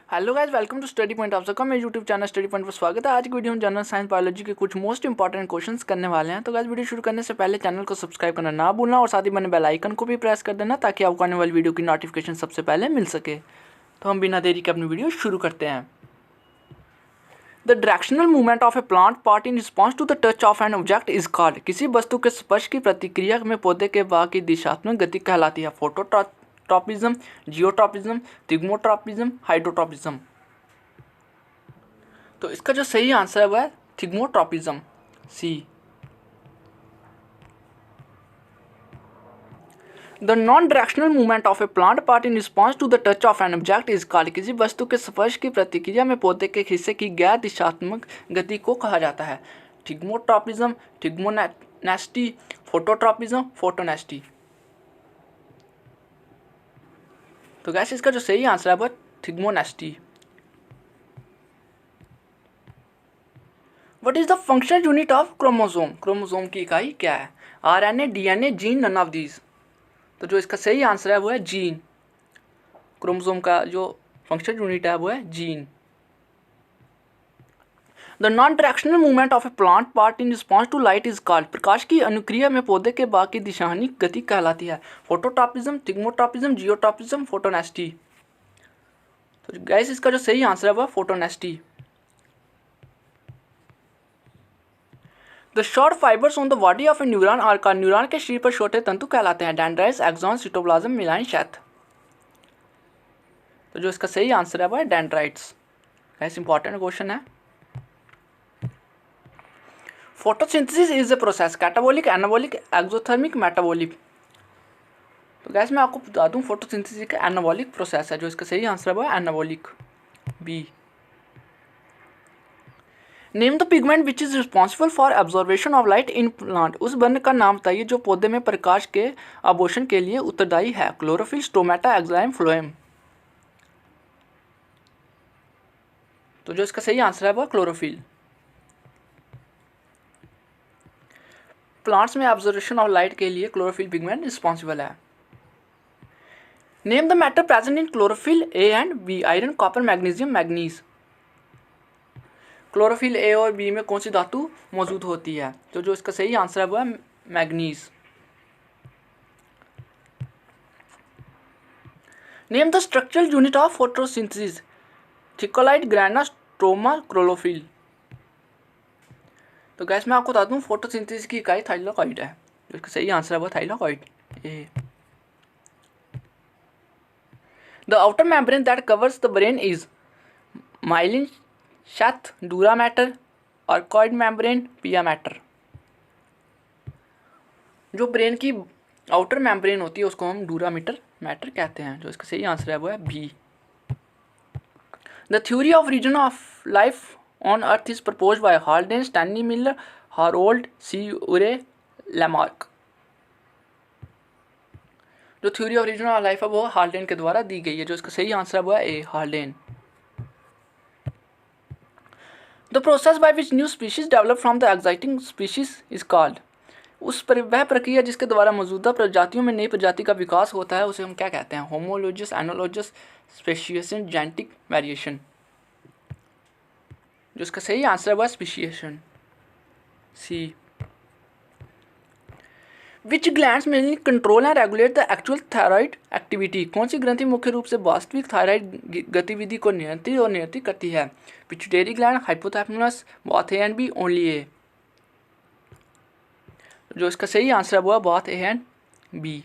Hello guys, welcome to study point. आप सबका मेरे यूट्यूब चैनल स्टडी पॉइंट पर स्वागत है। आज की वीडियो में जनरल साइंस बायोलॉजी के कुछ मोस्ट इंपॉर्टेंट क्वेश्चंस करने वाले हैं। तो गाइस, वीडियो शुरू करने से पहले चैनल को सब्सक्राइब करना ना भूलना और साथ ही बने बेल आइकन को भी प्रेस कर देना ताकि आपको आने वाली वीडियो की नोटिफिकेशन सबसे पहले मिल सके। तो हम बिना देरी के अपनी वीडियो शुरू करते हैं। The directional movement of a plant part in response to the touch of an object is called. किसी वस्तु के स्पर्श की प्रतिक्रिया में पौधे के भाग की दिशात्मक गति कहलाती है। Phototropism, geotropism, thigmotropism, hydrotropism. तो इसका जो सही आंसर है वह है thigmotropism, C. The non directional movement of a plant part in response to the touch of an object is called. किसी वस्तु के स्पर्श की प्रतिक्रिया में पौधे के हिस्से की गैर दिशात्मक गति को कहा जाता है। Thigmotropism, thigmonasty, phototropism, photonasty. तो गैस इसका जो सही आंसर है वह thigmonasty. What is the functional unit of chromosome. Chromosome की इकाई क्या है? RNA, DNA, gene, none of these. तो जो इसका सही आंसर है वो है जीन। क्रोमोसोम का जो फंक्शनल यूनिट है वो है gene. The non directional movement of a plant part in response to light is called. प्रकाश की अनुक्रिया में पौधे के भाग की दिशाहीन गति कहलाती है। Phototropism, thigmotropism, geotropism, photonasty. तो गाइस इसका जो सही आंसर है वो photonasty. The short fibres on the body of a neuron are called. Neuron के शरीर पर छोटे तंतु कहलाते हैं। Dendrites, axon, cytoplasm, myelin, sheath. तो जो इसका सही आंसर है वो है डेंड्राइट्स। गाइस इंपॉर्टेंट क्वेश्चन है। Photosynthesis is a process catabolic, anabolic, exothermic, metabolic. तो गैस मैं आपको बता दूं फोटोसिंथेसिस एक एनाबोलिक प्रोसेस है। जो इसका सही आंसर है वो है anabolic, B. Name the pigment which is responsible for absorption of light in plant. उस वर्ण का नाम बताइए जो पौधे में प्रकाश के अवशोषण के लिए उत्तरदायी है। Chlorophyll, stomata, xylem, phloem. तो जो इसका सही आंसर है वो क्लोरोफिल। प्लांट्स में एब्जॉर्वेशन ऑफ लाइट के लिए क्लोरोफिल पिगमेंट रिस्पॉन्सिबल है। Name the matter present in chlorophyll A and B. Iron, copper, magnesium, manganese. Chlorophyll A और बी में कौन सी धातु मौजूद होती है? तो जो इसका सही आंसर है वो है manganese. Name the structural unit of photosynthesis. Thylakoid, grana, stroma, chlorophyll. तो गैस मैं आपको बता दूं फोटोसिंथेसिस की इकाई थाइलाकोइड है। जो इसका सही आंसर है वो thylakoid, A. The outer membrane that covers the brain is myelin, sheath, dura mater, arachnoid membrane, pia mater. जो ब्रेन की आउटर मेम्ब्रेन होती है उसको हम डूरा मैटर कहते हैं। जो इसका सही आंसर है वो है B. The theory of origin of life on earth is propose by Haldane, Stanley Miller, Harold C Urey, Lamarck. जो theory of origin of life है वो हाल्डेन के द्वारा दी गई है। जो इसका सही आंसर है वो है A, Haldane. The process by which new species develop from the existing species is called. वह प्रक्रिया जिसके द्वारा मौजूदा प्रजातियों में नई प्रजाति का विकास होता है उसे हम क्या कहते हैं? Homologous, analogous, speciation, genetic variation. जो इसका सही आंसर है वह speciation, C. Which glands mainly control and regulate the actual thyroid activity. कौन सी ग्रंथि मुख्य रूप से वास्तविक थायराइड गतिविधि को नियंत्रित करती है? Pituitary gland, hypothalamus, both A and B, only A. जो इसका सही आंसर है वो है both A and B.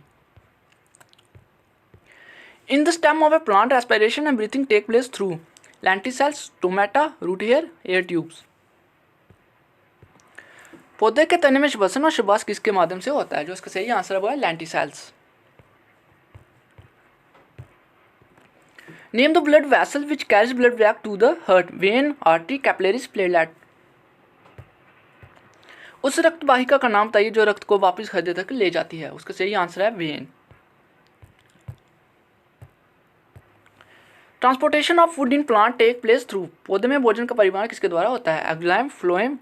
In the stem of a plant respiration and breathing take place through lenticels, stomata, root hair, air tubes. पौधे के तने में श्वसन और श्वास किसके माध्यम से होता है? जो इसका सही आंसर है वो है lenticels. Name the blood vessel which carries blood back to the heart. Vein, artery, capillaries, platelet. उस रक्त वाहिका का नाम बताइए जो रक्त को वापस हृदय तक ले जाती है। उसका सही आंसर है vein. Transportation of food in plant take place through. पौधे में भोजन का परिवहन किसके द्वारा होता है? Xylem, phloem,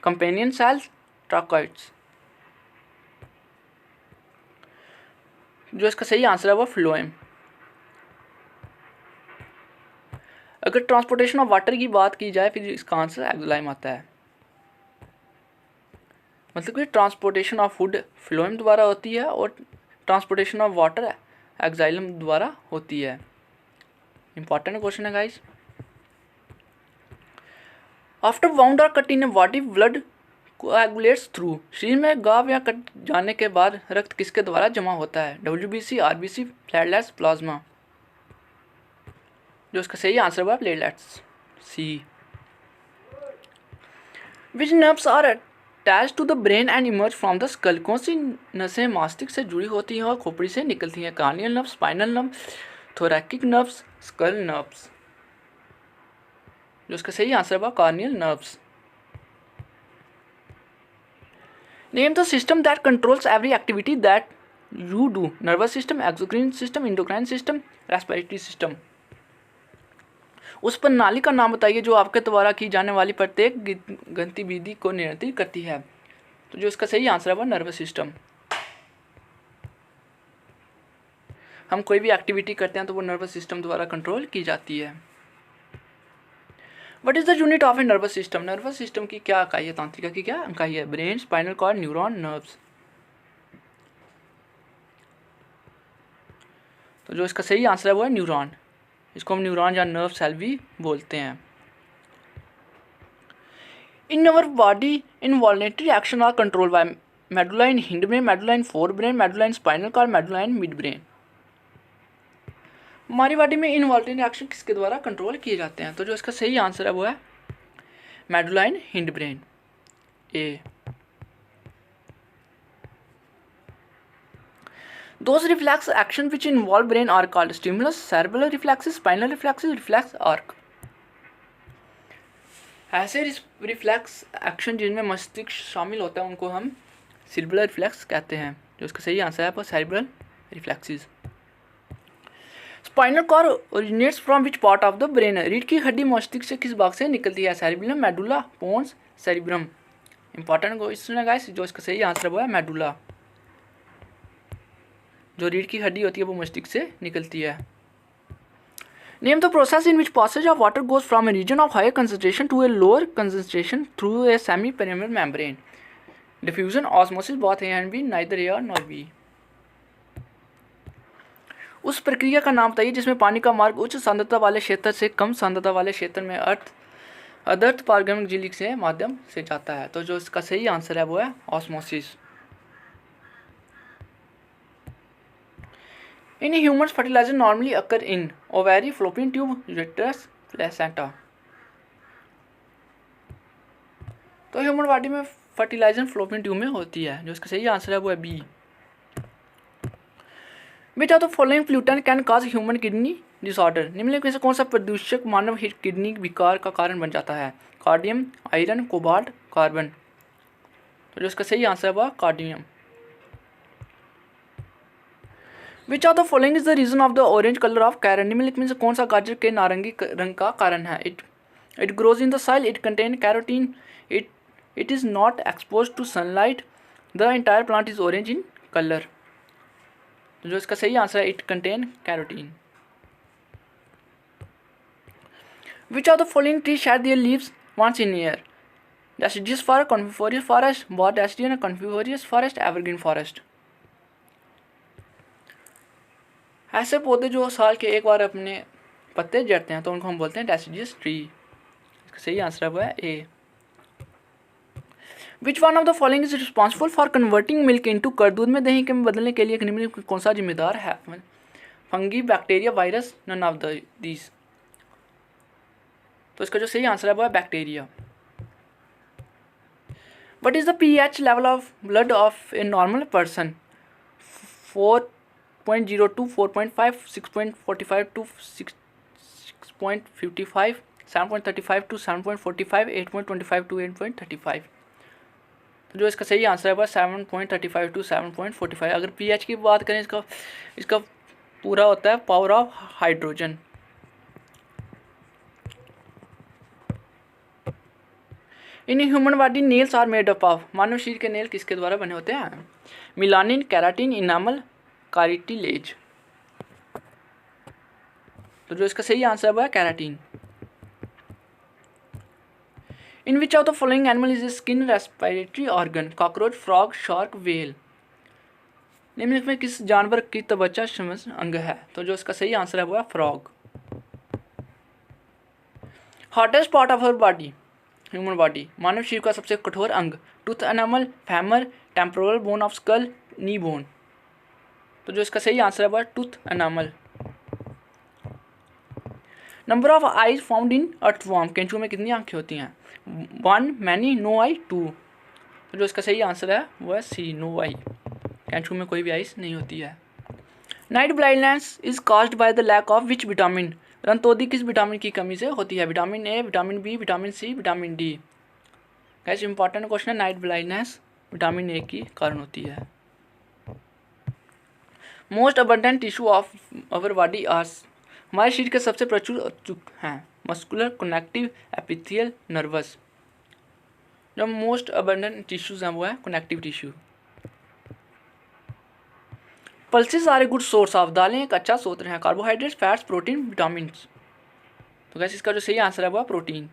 companion cells, tracheids. जो इसका सही आंसर है वो फ्लोएम। अगर ट्रांसपोर्टेशन ऑफ वाटर की बात की जाए फिर इसका आंसर एक्सोलाइम आता है। मतलब कि ट्रांसपोर्टेशन ऑफ फूड फ्लोएम द्वारा होती है और ट्रांसपोर्टेशन ऑफ वाटर एक्साइलम द्वारा होती है। इंपॉर्टेंट क्वेश्चन है गाइस। आफ्टर वाउंड और cut in a body blood coagulates through. शरीर में घाव या कट जाने के बाद रक्त किसके द्वारा जमा होता है? WBC, RBC, platelets, plasma. जो इसका सही आंसर हुआ platelets, C. Which nerves are attach to the brain and emerge from the skull. कौन सी नसें मस्तिष्क से जुड़ी होती हैं और खोपड़ी से निकलती हैं? Cranial nerve, spinal nerve, thoracic nerves, skull nerves. जो इसका सही आंसर हुआ cranial nerves. Name the system that controls every activity that you do. Nervous system, exocrine system, endocrine system, respiratory system. उस प्रणाली का नाम बताइए जो आपके द्वारा की जाने वाली प्रत्येक गतिविधि को नियंत्रित करती है। तो जो इसका सही आंसर है वो नर्वस सिस्टम। हम कोई भी एक्टिविटी करते हैं तो वो नर्वस सिस्टम द्वारा कंट्रोल की जाती है। What is the unit of a nervous system. Nervous system की क्या इकाई है? तंत्रिका की क्या इकाई है? Brain, spinal cord, neuron, nerves. तो जो इसका सही आंसर है वो है न्यूरॉन। इसको हम न्यूरॉन या नर्व सेल भी बोलते हैं। In our body involuntary action are control by medulla in hind brain, medulla in fore brain, medulla in spinal cord, medulla in mid brain. हमारी बॉडी में इनवॉल्युंटरी एक्शन किसके द्वारा कंट्रोल किए जाते हैं? तो जो इसका सही आंसर है वो है medulla in hind brain, A. Those reflex action which involve brain are called stimulus, cerebral reflexes, spinal reflexes, reflex arc। ऐसे रिफ्लेक्स एक्शन जिनमें मस्तिष्क शामिल होता है उनको हम सेरिब्रल रिफ्लेक्स कहते हैं। जो इसका सही आंसर है वो cerebral reflexes. Spinal cord originates from which part of the brain. रीढ़ की हड्डी मस्तिष्क से किस भाग से निकलती है? Cerebellum, medulla, pons, cerebrum. Important question है गाइस। जो इसका सही आंसर है वो है मेडुला। जो रीढ़ की हड्डी होती है वो मस्तिष्क से निकलती है। Name the process in which passage of water goes from a region of higher concentration to a lower concentration through a semi permeable membrane. Diffusion, osmosis, both A and B, neither A और not B. उस प्रक्रिया का नाम बताइए जिसमें पानी का मार्ग उच्च सांद्रता वाले क्षेत्र से कम सांद्रता वाले क्षेत्र में अदर्थ पारगमन झिल्ली के माध्यम से जाता है। तो जो इसका सही आंसर है वो है osmosis. In humans fertiliser normally occur in ovary, fallopian tube, यूरेटस, प्लेसेंटा। तो ह्यूमन बॉडी में फर्टिलाइजर फ्लोपियन ट्यूब में होती है। जो इसका सही आंसर है वो है B. Which of the following pollutant can cause human kidney disorder. निम्नलिखित में से कौन सा प्रदूषक मानव किडनी विकार का कारण बन जाता है? Cadmium, iron, cobalt, carbon. तो जो इसका सही आंसर है वो cadmium. Which of the following is the reason of the orange colour of carrot. निम्नलिखित में से कौन सा गाजर के नारंगी रंग का कारण है? It grows in the soil, it contain carotene, it is not expose to sunlight, the entire plant is orange in colour. तो जो इसका सही आंसर है it contain carotene. Which of the following tree shed their leaves once in year. Deciduous forest, coniferous forest, बॉरडेसिडियन, coniferous forest, evergreen forest. ऐसे पौधे जो साल के एक बार अपने पत्ते झड़ते हैं तो उनको हम बोलते हैं डेसिडियस ट्री। इसका सही आंसर है वो है A. Which one of the following is responsible for converting milk into curd. दूध में दही के बदलने के लिए निम्नलिखित कौन सा जिम्मेदार है? Fungi, bacteria, virus, none of these. तो इसका जो सही आंसर है वो है bacteria. What is the pH level of blood of a normal person? 4.02, 4.5, 6.45 to 6.55, 7.35 to 7.45, 8.25 to 8.35। तो जो इसका सही आंसर है वह 7.35 to 7.45। अगर pH की बात करें इसका पूरा होता है power of hydrogen. In human body nails are made up of. मानव शरीर के नेल किसके द्वारा बने होते हैं? Melanin, keratin, enamel, cartilage. तो जो इसका सही आंसर है वो है keratin. In which of the following animal is a skin respiratory organ? Cockroach, frog, shark, whale. निम्नलिखित में किस जानवर की त्वचा श्वसन अंग है? तो जो इसका सही आंसर है वो है frog. Hottest part of our body, human body, मानव शरीर का सबसे कठोर अंग? Tooth enamel, femur, temporal bone of skull, knee bone. तो जो इसका सही आंसर है वो है tooth enamel. Number of eyes found in earthworm, केंचुए में कितनी आंखें होती हैं? 1, मैनी, नो आई, 2। तो जो इसका सही आंसर है वो है सी, नो आई। केंचुए में कोई भी आइज नहीं होती है। Night blindness is caused by the lack of which vitamin? रंतोदी किस विटामिन की कमी से होती है? Vitamin A, vitamin B, vitamin C, vitamin D. कैसे इंपॉर्टेंट क्वेश्चन है। नाइट ब्लाइंडनेस विटामिन ए की कारण होती है। Most abundant tissue of our body are, हमारे शरीर के सबसे प्रचुर हैं मस्कुलर, कनेक्टिव, एपिथियल, नर्वस। जो मोस्ट अबंडेंट टिश्यूज हैं वो है connective tissue. Pulses R a good source of, दालें एक अच्छा स्रोत हैं कार्बोहाइड्रेट्स, फैट्स, प्रोटीन, विटामिन। तो कैसे इसका जो सही आंसर है वो है प्रोटीन।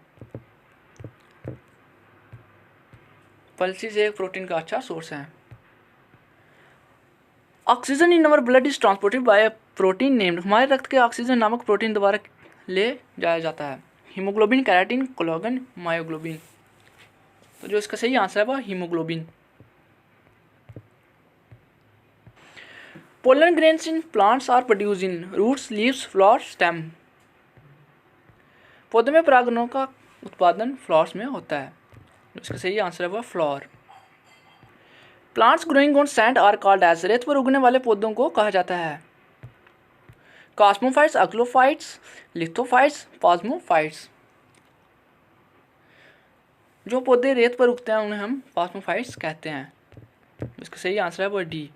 पल्सेस एक प्रोटीन का अच्छा सोर्स है। Oxygen in our blood is transported by protein named, हमारे रक्त के ऑक्सीजन नामक प्रोटीन द्वारा ले जाया जाता है? Haemoglobin, keratin, collagen, myoglobin. तो जो इसका सही आंसर है वह haemoglobin. Pollen grains in plants are produce in roots, leaves, flowers, stem. पौधे में परागनों का उत्पादन फ्लावर्स में होता है। इसका सही आंसर है वह flower. Plants growing on sand are called as, रेत पर उगने वाले पौधों को कहा जाता है? कॉस्मोफाइट्स, अक्लोफाइट्स, लिथोफाइट्स, पॉस्मोफाइट्स। जो पौधे रेत पर उगते हैं उन्हें हम पॉस्मोफाइट्स कहते हैं। इसका सही आंसर है वो डी।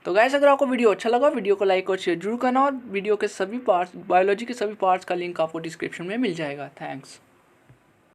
तो गाइस अगर आपको वीडियो अच्छा लगा वीडियो को लाइक और शेयर जरूर करना, और वीडियो के सभी पार्ट्स, बायोलॉजी के सभी पार्ट्स का लिंक आपको डिस्क्रिप्शन में मिल जाएगा। थैंक्स।